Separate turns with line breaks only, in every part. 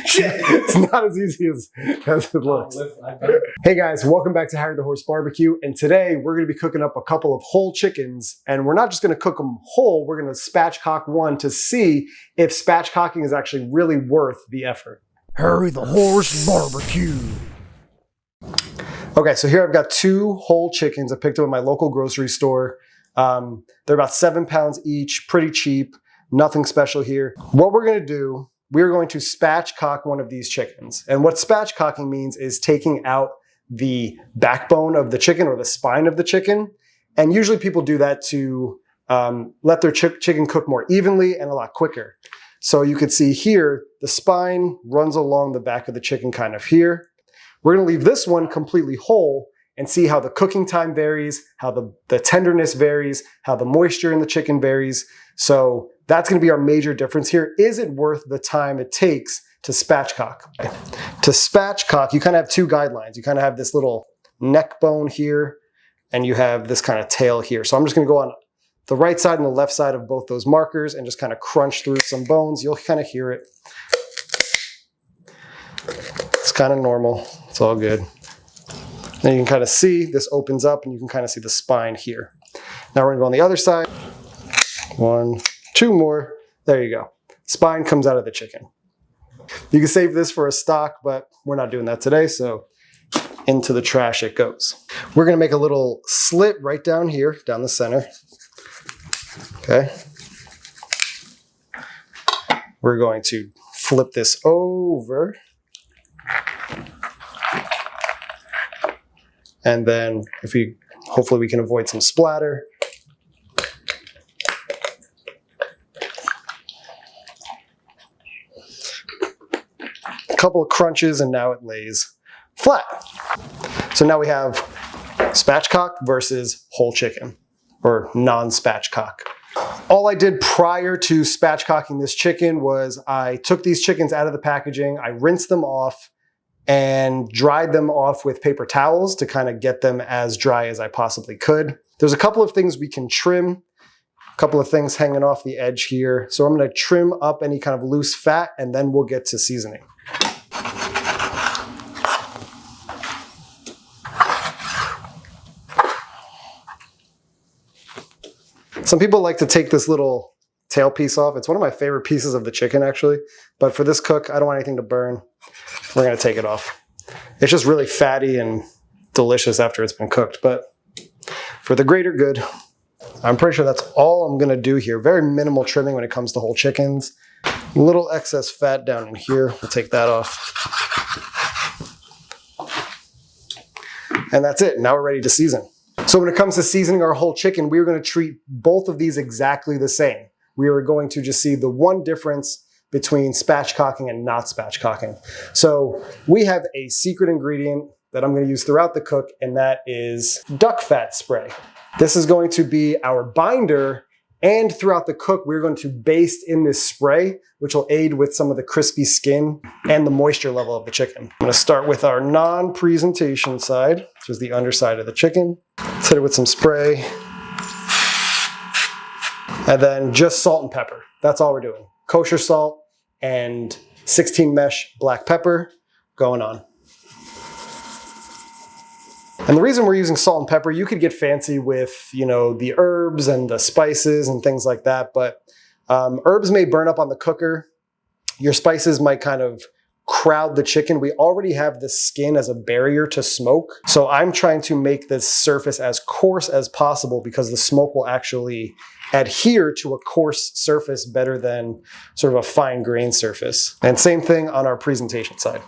It's not as easy as it looks. Hey guys, welcome back to Harry the Horse Barbecue, and today we're going to be cooking up a couple of whole chickens, and we're not just going to cook them whole, we're going to spatchcock one to see if spatchcocking is actually really worth the effort.
Harry the Horse Barbecue.
Okay, so here I've got 2 whole chickens I picked up at my local grocery store. They're about 7 pounds each, pretty cheap, nothing special here. What we're going to do, we're going to spatchcock one of these chickens. And what spatchcocking means is taking out the backbone of the chicken or the spine of the chicken. And usually people do that to let their chicken cook more evenly and a lot quicker. So you can see here, the spine runs along the back of the chicken kind of here. We're going to leave this one completely whole and see how the cooking time varies, how the tenderness varies, how the moisture in the chicken varies. So that's going to be our major difference here. Is it worth the time it takes to spatchcock? To spatchcock, you kind of have 2 guidelines. You kind of have this little neck bone here, and you have this kind of tail here. So I'm just going to go on the right side and the left side of both those markers and just kind of crunch through some bones. You'll kind of hear it. It's kind of normal. It's all good. Then you can kind of see this opens up and you can kind of see the spine here. Now we're going to go on the other side. 1, 2 more. There you go. Spine comes out of the chicken. You can save this for a stock, but we're not doing that today, so into the trash it goes. We're going to make a little slit right down here, down the center. Okay. We're going to flip this over. And then hopefully we can avoid some splatter. A couple of crunches and now it lays flat. So now we have spatchcock versus whole chicken or non-spatchcock. All I did prior to spatchcocking this chicken was I took these chickens out of the packaging, I rinsed them off, and dried them off with paper towels to kind of get them as dry as I possibly could. There's a couple of things we can trim, a couple of things hanging off the edge here. So I'm going to trim up any kind of loose fat and then we'll get to seasoning. Some people like to take this little tail piece off. It's one of my favorite pieces of the chicken actually, but for this cook, I don't want anything to burn. We're going to take it off. It's just really fatty and delicious after it's been cooked, but for the greater good, I'm pretty sure that's all I'm going to do here. Very minimal trimming when it comes to whole chickens. A little excess fat down in here. We'll take that off. And that's it. Now we're ready to season. So when it comes to seasoning our whole chicken, we're going to treat both of these exactly the same. We are going to just see the one difference between spatchcocking and not spatchcocking. So we have a secret ingredient that I'm going to use throughout the cook, and that is duck fat spray. This is going to be our binder, and throughout the cook, we're going to baste in this spray, which will aid with some of the crispy skin and the moisture level of the chicken. I'm going to start with our non-presentation side, which is the underside of the chicken. Let's hit it with some spray. And then just salt and pepper. That's all we're doing. Kosher salt and 16 mesh black pepper going on. And the reason we're using salt and pepper, you could get fancy with, the herbs and the spices and things like that, but herbs may burn up on the cooker. Your spices might kind of crowd the chicken. We already have the skin as a barrier to smoke. So I'm trying to make this surface as coarse as possible because the smoke will actually adhere to a coarse surface better than sort of a fine grain surface. And same thing on our presentation side.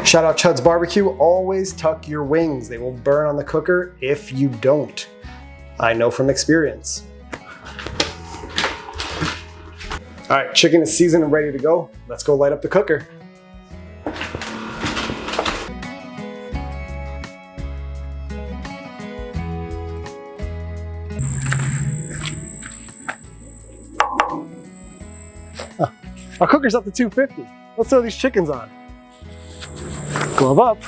Shout out Chud's Barbecue. Always tuck your wings. They will burn on the cooker if you don't. I know from experience. All right, chicken is seasoned and ready to go. Let's go light up the cooker. Our cooker's up to 250. Let's throw these chickens on. Glove up.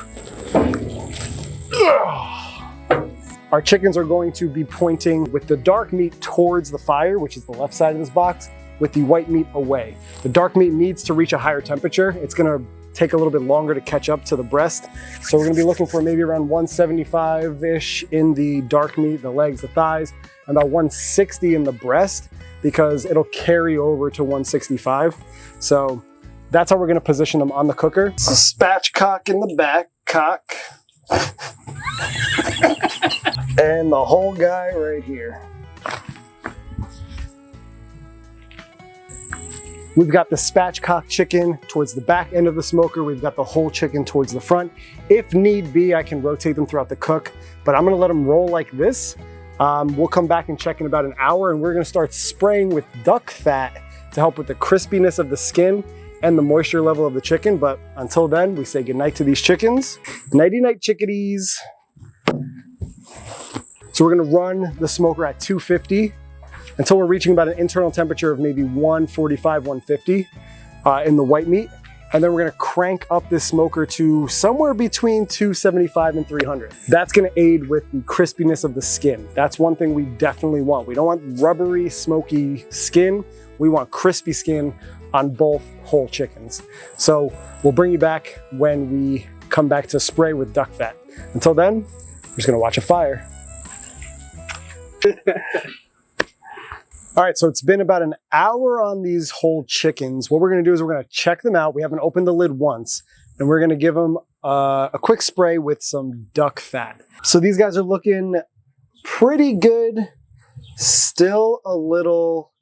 Our chickens are going to be pointing with the dark meat towards the fire, which is the left side of this box, with the white meat away. The dark meat needs to reach a higher temperature. It's gonna take a little bit longer to catch up to the breast. So we're gonna be looking for maybe around 175-ish in the dark meat, the legs, the thighs, and about 160 in the breast, because it'll carry over to 165. So that's how we're gonna position them on the cooker. So spatchcock in the back, cock. And the whole guy right here. We've got the spatchcock chicken towards the back end of the smoker. We've got the whole chicken towards the front. If need be, I can rotate them throughout the cook, but I'm gonna let them roll like this. We'll come back and check in about an hour, and we're gonna start spraying with duck fat to help with the crispiness of the skin and the moisture level of the chicken. But until then, we say goodnight to these chickens. Nighty-night, chickadees. So we're gonna run the smoker at 250 until we're reaching about an internal temperature of maybe 145, 150 in the white meat. And then we're gonna crank up this smoker to somewhere between 275 and 300. That's gonna aid with the crispiness of the skin. That's one thing we definitely want. We don't want rubbery, smoky skin. We want crispy skin on both whole chickens. So we'll bring you back when we come back to spray with duck fat. Until then, we're just gonna watch a fire. All right, so it's been about an hour on these whole chickens. What we're gonna do is we're gonna check them out. We haven't opened the lid once, and we're gonna give them a quick spray with some duck fat. So these guys are looking pretty good. Still a little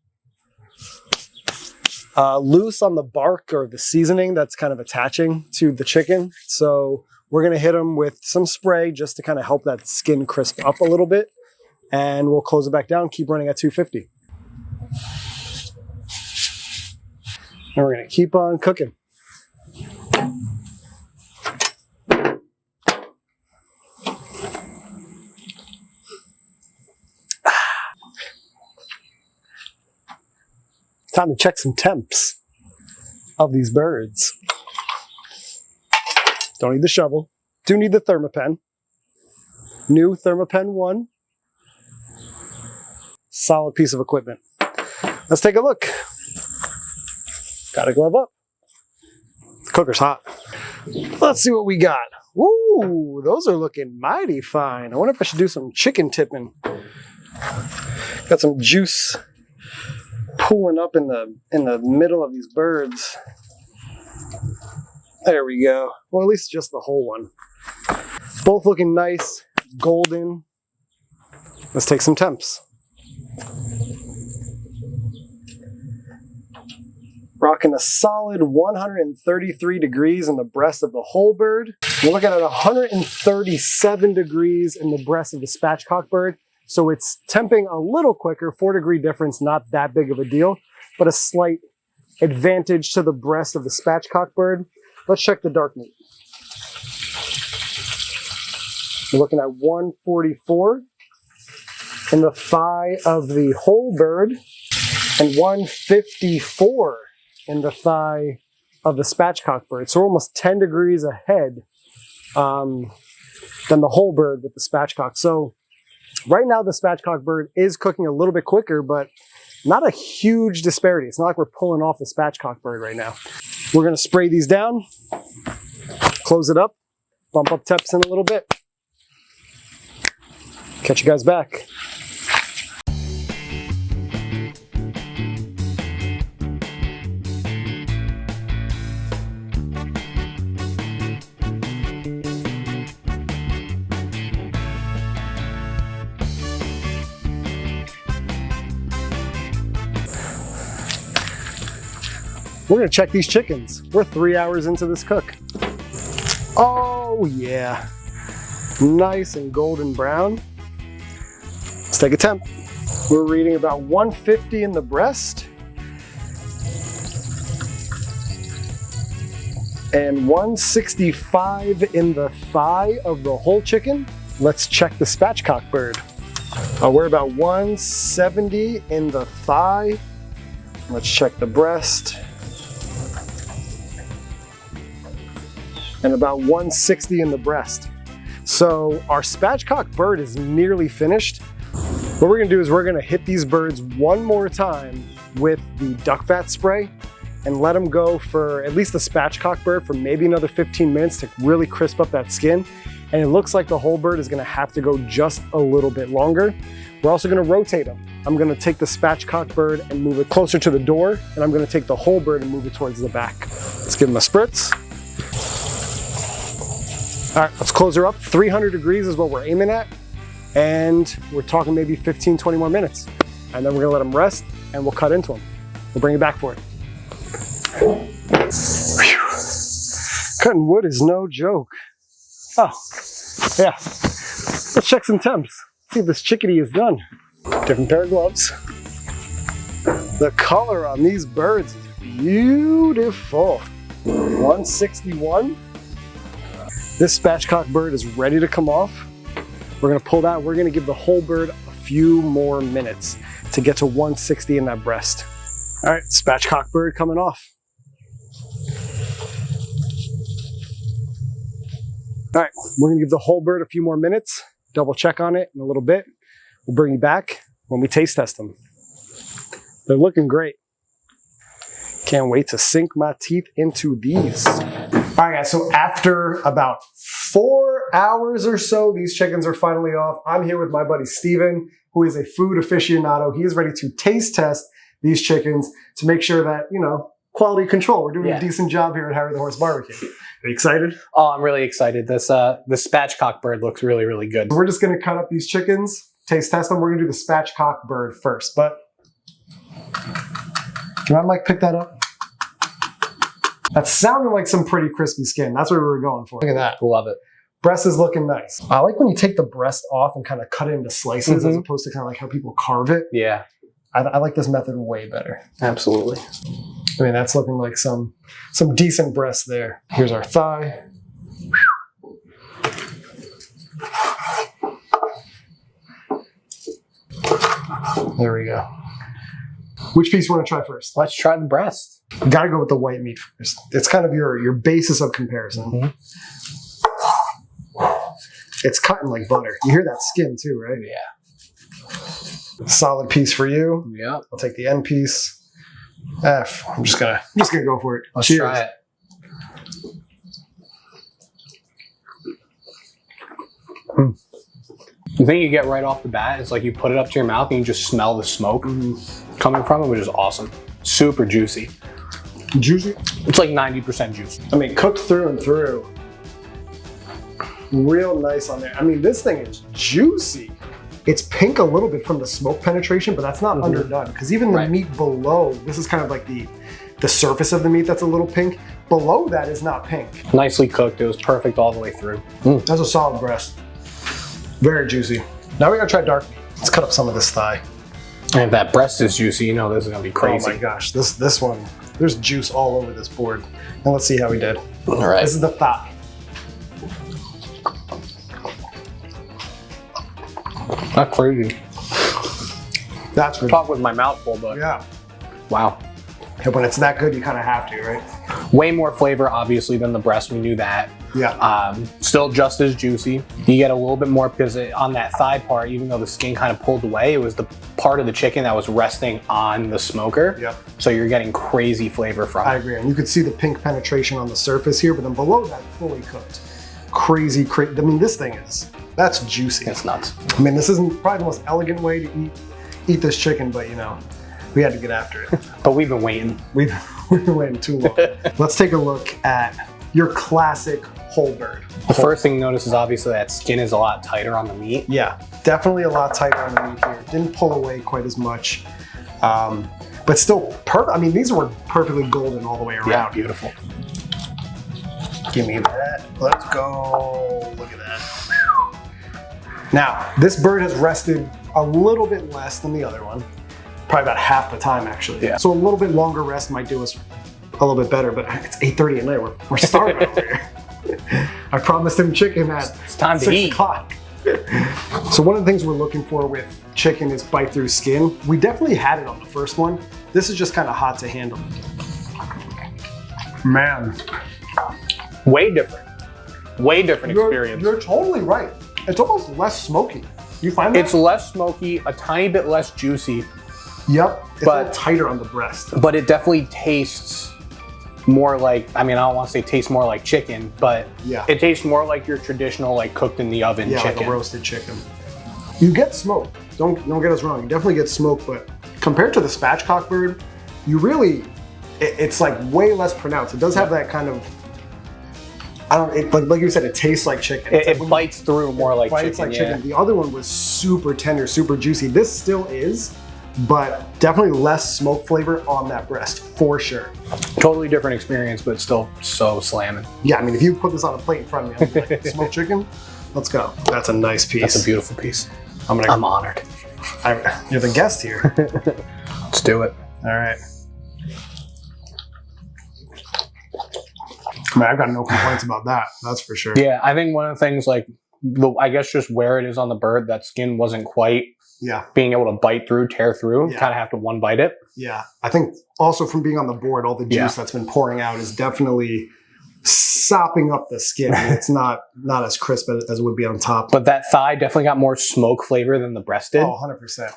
loose on the bark or the seasoning that's kind of attaching to the chicken. So we're gonna hit them with some spray just to kind of help that skin crisp up a little bit. And we'll close it back down, keep running at 250. And we're gonna keep on cooking. Time to check some temps of these birds. Don't need the shovel. Do need the Thermapen. New Thermapen One. Solid piece of equipment. Let's take a look. Got to glove up. The cooker's hot. Let's see what we got. Ooh, those are looking mighty fine. I wonder if I should do some chicken tipping. Got some juice pooling up in the middle of these birds. There we go. Well, at least just the whole one. Both looking nice, golden. Let's take some temps. Rocking a solid 133 degrees in the breast of the whole bird. We're looking at 137 degrees in the breast of the spatchcock bird. So it's temping a little quicker, 4-degree difference, not that big of a deal, but a slight advantage to the breast of the spatchcock bird. Let's check the dark meat. We're looking at 144 in the thigh of the whole bird and 154 in the thigh of the spatchcock bird. So we're almost 10 degrees ahead than the whole bird with the spatchcock. So right now the spatchcock bird is cooking a little bit quicker, but not a huge disparity. It's not like we're pulling off the spatchcock bird right now. We're gonna spray these down, close it up, bump up temps in a little bit. Catch you guys back. We're gonna check these chickens. We're 3 hours into this cook. Oh yeah, nice and golden brown. Let's take a temp. We're reading about 150 in the breast and 165 in the thigh of the whole chicken. Let's check the spatchcock bird. We're about 170 in the thigh. Let's check the breast. And about 160 in the breast. So our spatchcock bird is nearly finished. What we're gonna do is we're gonna hit these birds one more time with the duck fat spray and let them go for at least the spatchcock bird for maybe another 15 minutes to really crisp up that skin. And it looks like the whole bird is gonna have to go just a little bit longer. We're also gonna rotate them. I'm gonna take the spatchcock bird and move it closer to the door, and I'm gonna take the whole bird and move it towards the back. Let's give them a spritz. All right, let's close her up. 300 degrees is what we're aiming at. And we're talking maybe 15, 20 more minutes. And then we're gonna let them rest and we'll cut into them. We'll bring it back for it. Whew. Cutting wood is no joke. Oh, yeah. Let's check some temps. See if this chickadee is done. Different pair of gloves. The color on these birds is beautiful. 161. This spatchcock bird is ready to come off. We're gonna pull that. We're gonna give the whole bird a few more minutes to get to 160 in that breast. All right, spatchcock bird coming off. All right, we're gonna give the whole bird a few more minutes, double check on it in a little bit. We'll bring you back when we taste test them. They're looking great. Can't wait to sink my teeth into these. All right, guys, so after about 4 hours or so, these chickens are finally off. I'm here with my buddy Steven, who is a food aficionado. He is ready to taste test these chickens to make sure that, you know, quality control. We're doing a decent job here at Harry the Horse Barbecue. Are you excited?
Oh, I'm really excited. This the spatchcock bird looks really, really good.
We're just gonna cut up these chickens, taste test them. We're gonna do the spatchcock bird first, but can I, Mike, pick that up? That sounded like some pretty crispy skin. That's what we were going for. Look at that.
Love it.
Breast is looking nice. I like when you take the breast off and kind of cut it into slices as opposed to kind of like how people carve it.
Yeah.
I like this method way better.
Absolutely.
I mean, that's looking like some decent breast there. Here's our thigh. There we go. Which piece you want to try first?
Let's try the breast.
You gotta go with the white meat first. It's kind of your basis of comparison. It's cutting like butter. You hear that skin too, right?
Yeah.
Solid piece for you.
Yep.
I'll take the end piece. I'm just gonna go for it.
Let's
Cheers.
try it. The thing you get right off the bat is like you put it up to your mouth and you just smell the smoke coming from it, which is awesome. Super juicy.
Juicy?
It's like 90% juice.
I mean, cooked through and through. Real nice on there. I mean, this thing is juicy. It's pink a little bit from the smoke penetration, but that's not underdone. Because even the meat below, this is kind of like the surface of the meat that's a little pink. Below that is not pink.
Nicely cooked. It was perfect all the way through.
That's a solid breast. Very juicy. Now we're gonna try dark meat. Let's cut up some of this thigh.
And if that breast is juicy, you know this is gonna be crazy.
Oh my gosh, this one, there's juice all over this board. And let's see how we did.
All right.
This is the thigh.
Not crazy.
That's good.
Talk with my mouth full, but
Yeah.
wow.
And when it's that good, you kind of have to, right?
Way more flavor, obviously, than the breast. We knew that.
Yeah.
Still just as juicy. You get a little bit more because on that thigh part, even though the skin kind of pulled away, it was the part of the chicken that was resting on the smoker.
Yep.
So you're getting crazy flavor from it.
I agree. And you could see the pink penetration on the surface here, but then below that, fully cooked. Crazy. I mean, this thing that's juicy.
It's nuts.
I mean, this isn't probably the most elegant way to eat this chicken, but you know, we had to get after it.
But we've been waiting.
We've been waiting too long. Let's take a look at your classic whole bird.
The first thing you notice is obviously that skin is a lot tighter on the meat.
Yeah, definitely a lot tighter on the meat here. Didn't pull away quite as much, but still perfect. I mean, these were perfectly golden all the way around.
Yeah, beautiful.
Give me that. Let's go. Look at that. Now, this bird has rested a little bit less than the other one. Probably about half the time, actually.
Yeah.
So a little bit longer rest miit do us a little bit better, but it's 8:30 at night. We're starving over here. I promised him chicken at
It's time to
6
eat.
o'clock. So one of the things we're looking for with chicken is bite through skin. We definitely had it on the first one. This is just kind of hot to handle. Man.
Way different. Way different experience.
You're totally right. It's almost less smoky. You find that?
It's less smoky, a tiny bit less juicy,
Yep. It's
but-
a little tighter on the breast.
but it definitely tastes more like, I mean, I don't want to say tastes more like chicken, but
Yeah.
it tastes more like your traditional, like cooked in the oven
Yeah,
chicken.
like a roasted chicken. You get smoke. Don't get us wrong. You definitely get smoke, but compared to the spatchcock bird, you really, it's like way less pronounced. It does have that kind of, like you said, it tastes like chicken. It's
It
like
bites through more like
bites
chicken.
like
Yeah.
chicken. The other one was super tender, super juicy. This still is, but definitely less smoke flavor on that breast, for sure.
Totally different experience, but still so slamming.
Yeah, I mean, if you put this on a plate in front of me, I'd be like, smoked chicken, let's go. That's a nice piece.
That's a beautiful piece.
I'm
honored.
You're the guest here.
Let's do it.
All right. I mean, I've got no complaints about that. That's for sure.
Yeah, I think one of the things, like, I guess just where it is on the bird, that skin wasn't quite
Yeah.
being able to bite through, tear through.
Yeah.
Kind of have to one bite it.
Yeah. I think also from being on the board, all the juice
Yeah.
that's been pouring out is definitely sopping up the skin. It's not as crisp as it would be on top.
But that thigh definitely got more smoke flavor than the breast did.
Oh, 100%.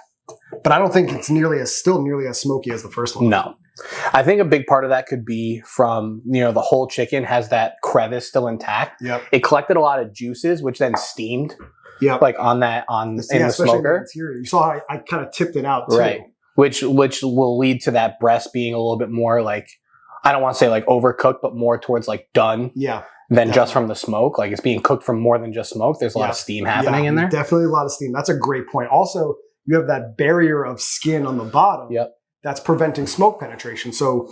But I don't think it's still nearly as smoky as the first one.
No. I think a big part of that could be from, the whole chicken has that crevice still intact.
Yep.
It collected a lot of juices, which then steamed,
Yep.
like in the
especially in the
smoker.
interior. You saw how I kind of tipped it out too.
Right. Which will lead to that breast being a little bit more like, I don't want to say like overcooked, but more towards like done
Yeah.
than just from the smoke. Like it's being cooked from more than just smoke. There's a lot of steam happening in there.
Definitely a lot of steam. That's a great point. Also, you have that barrier of skin on the bottom
Yep.
that's preventing smoke penetration. So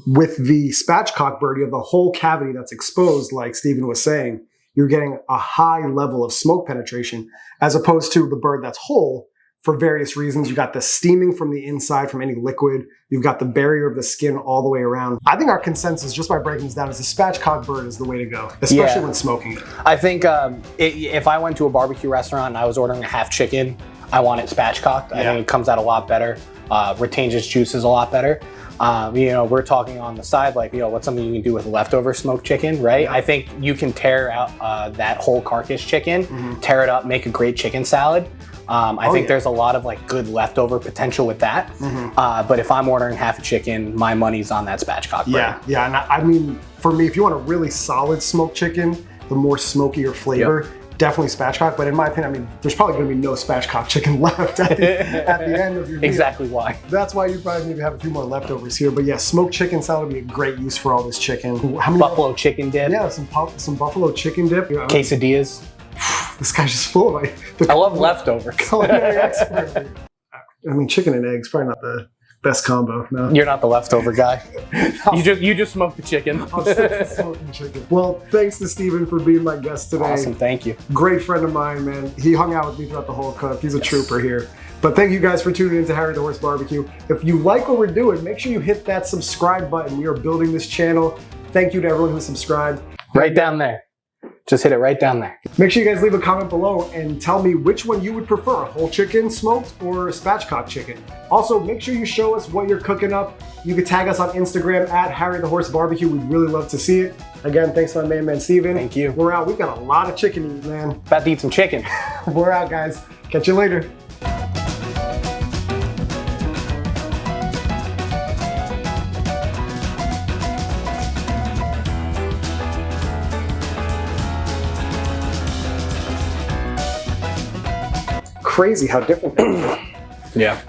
with the spatchcock bird, you have the whole cavity that's exposed, like Stephen was saying. You're getting a high level of smoke penetration as opposed to the bird that's whole for various reasons. You got the steaming from the inside from any liquid. You've got the barrier of the skin all the way around. I think our consensus, just by breaking this down, is the spatchcock bird is the way to go, especially when smoking it.
I think if I went to a barbecue restaurant and I was ordering a half chicken, I want it spatchcocked. I think it comes out a lot better, retains its juices a lot better. We're talking on the side, like, what's something you can do with leftover smoked chicken, right?
Yeah.
I think you can tear out that whole carcass chicken, tear it up, make a great chicken salad. I think there's a lot of like good leftover potential with that. But if I'm ordering half a chicken, my money's on that spatchcock bird.
Yeah. And I mean, for me, if you want a really solid smoked chicken, the more smokier flavor, definitely spatchcock. But in my opinion, I mean, there's probably going to be no spatchcock chicken left at the end of your meal.
Exactly why.
That's why you probably need to have a few more leftovers here. But yeah, smoked chicken salad would be a great use for all this chicken. How many
Buffalo chicken dip,
Yeah, some buffalo chicken dip.
quesadillas.
This guy's just full of
I love leftovers.
culinary expert. I mean, chicken and eggs probably not the best combo. No.
You're not the leftover guy. You just smoke the chicken.
I'll stick to smoking chicken. Well, thanks to Stephen for being my guest today.
Awesome, thank you.
Great friend of mine, man. He hung out with me throughout the whole cook. He's a trooper here. But thank you guys for tuning in to Harry the Horse Barbecue. If you like what we're doing, make sure you hit that subscribe button. We are building this channel. Thank you to everyone who subscribed.
Right down there. Just hit it right down there.
Make sure you guys leave a comment below and tell me which one you would prefer, whole chicken smoked or spatchcock chicken. Also, make sure you show us what you're cooking up. You can tag us on Instagram at Harry the Horse Barbecue. We'd really love to see it. Again, thanks to my main man, Steven.
Thank you.
We're out. We've got a lot of chicken to eat, man.
About to eat some chicken.
We're out, guys. Catch you later. Crazy how different they are.
Yeah.